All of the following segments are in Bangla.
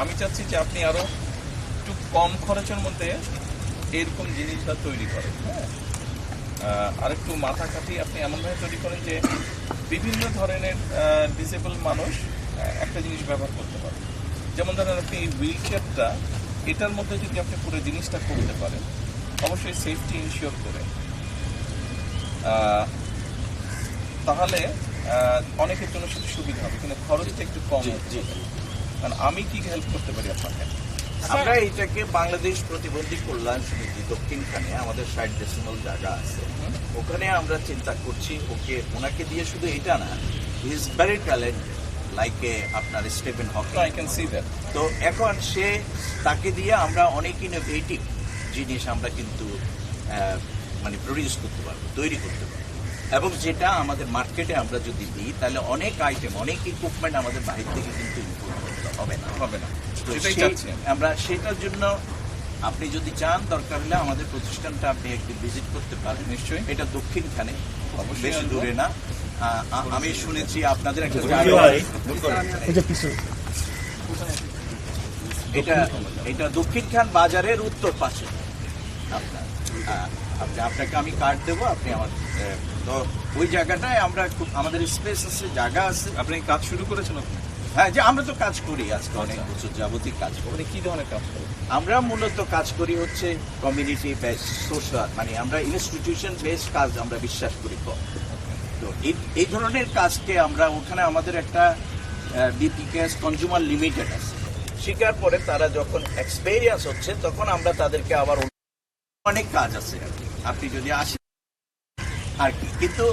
আমি চাচ্ছি যে আপনি আরো একটু কম খরচের মধ্যে এরকম জিনিসটা তৈরি করেন। হ্যাঁ, আরেকটু মাথা কাটিয়ে আপনি এমনভাবে তৈরি করেন যে বিভিন্ন ধরনের ডিসেবল মানুষ একটা জিনিস ব্যবহার করতে পারে। যেমন ধরেন আপনি হুইল চেয়ারটা, এটার মধ্যে যদি আপনি পুরো জিনিসটা করতে পারেন, অবশ্যই সেফটি ইনশিওর করে, তাহলে অনেকের জন্য সেটা সুবিধা হবে, কিন্তু খরচটা একটু কম হচ্ছে। কারণ আমি কি হেল্প করতে পারি আপনাকে? আমরা এইটাকে বাংলাদেশ প্রতিবন্ধী কল্যাণ সমিতি দক্ষিণখানে আমাদের 60 ডেসিমাল জায়গা আছে, ওখানে আমরা চিন্তা করছি ওনাকে দিয়ে শুধু এটা না, he is very talented like আপনার Stephen Hawking. I can see that. তো এখন তাকে দিয়ে আমরা অনেক ইনোভেটিভ জিনিস আমরা কিন্তু মানে প্রডিউস করতে পারবো, তৈরি করতে পারবো, এবং যেটা আমাদের মার্কেটে আমরা যদি দিই তাহলে অনেক আইটেম, অনেক ইকুইপমেন্ট আমাদের বাইরে থেকে কিন্তু ইম্পোর্ট করতে হবে না। তো সেটাই চাচ্ছি আমরা সেটার জন্য আপনি যদি চান, দরকার হলে আমাদের প্রতিষ্ঠানটা আপনি একদিন ভিজিট করতে পারেন। নিশ্চয়ই। এটা দক্ষিণখানে, অবশ্যই বেশি আসবো। দূরে না। আমি শুনেছি আপনাদের একটা এটা দক্ষিণখান বাজারের উত্তর পাশে আপনার। আপনাকে আমি কার্ড দেবো, আপনি আমার তো ওই জায়গাটায় আমরা খুব, আমাদের স্পেস আছে, জায়গা আছে। আপনি কাজ শুরু করেছেন আপনি? হ্যাঁ, যে আমরা তো কাজ করি আজকে অনেক বছর যাবতীয় কাজ করি। আপনি কি ধরনের কাজ করেন? আমরা মূলত কাজ করি হচ্ছে কমিউনিটি বেসড সোশ্যাল, মানে আমরা ইনস্টিটিউশন বেসড কাজ আমরা বিশ্বাস করি। তো এই ধরনের কাজকে আমরা, ওখানে আমাদের একটা বিপিকেএস কনজিউমার লিমিটেড আছে, শিকার পরে তারা যখন এক্সপেরিয়েন্স হচ্ছে তখন আমরা তাদেরকে আবার অনেক কাজ আছে আর কি। আপনি যদি আসেন আর কি, কিন্তু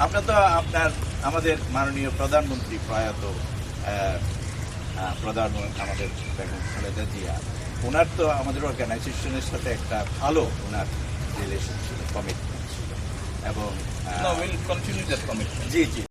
আমরা তো আমাদের মাননীয় প্রধানমন্ত্রী প্রয়াত প্রধানমন্ত্রী আমাদের বেগম খালেদা জিয়া, ওনার তো আমাদের অর্গানাইজেশনের সাথে একটা ভালো ওনার রিলেশন ছিল, কমিটমেন্ট ছিল, এবং No, we'll continue that commitment. G G